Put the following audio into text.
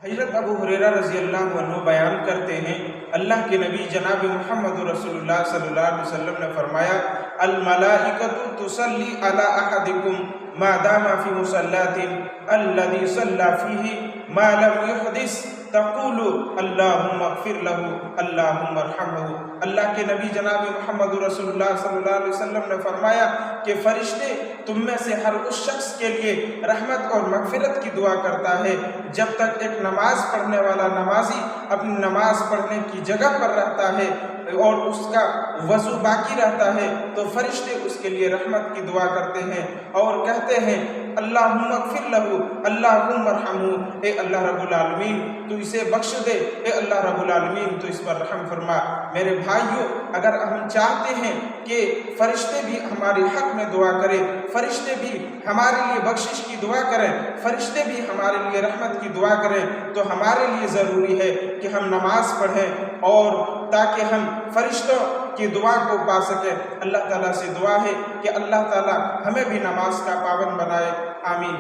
حضرت ابو ہریرہ رضی اللہ عنہ بیان کرتے ہیں، اللہ کے نبی جناب محمد رسول اللہ صلی اللہ علیہ وسلم نے فرمایا، الملائکۃ تصلی علی احدکم ما دام فی مصلاۃ الذی صلی فیہ ما لم یحدث تقول اللہم اغفر لہ اللہم ارحمہ۔ اللہ کے نبی جناب محمد رسول اللہ صلی اللہ علیہ وسلم نے فرمایا کہ فرشتے تم میں سے ہر اس شخص کے لیے رحمت اور مغفرت کی دعا کرتا ہے جب تک ایک نماز پڑھنے والا نمازی اپنی نماز پڑھنے کی جگہ پر رہتا ہے اور اس کا وضو باقی رہتا ہے تو فرشتے اس کے لیے رحمت کی دعا کرتے ہیں اور کہتے ہیں اللہم اغفر لہ اللہم ارحمہ، اے اللہ رب العالمین تو اسے بخش دے، اے اللہ رب العالمین تو اس پر رحم فرما۔ میرے بھائیوں، اگر ہم چاہتے ہیں کہ فرشتے بھی ہمارے حق میں دعا کریں، فرشتے بھی ہمارے لیے بخشش کی دعا کریں، فرشتے بھی ہمارے لیے رحمت کی دعا کریں، تو ہمارے لیے ضروری ہے کہ ہم نماز پڑھیں اور تاکہ ہم فرشتوں کی دعا کو پا سکیں۔ اللہ تعالیٰ سے دعا ہے کہ اللہ تعالیٰ ہمیں بھی نماز کا پابند بنائے، آمین۔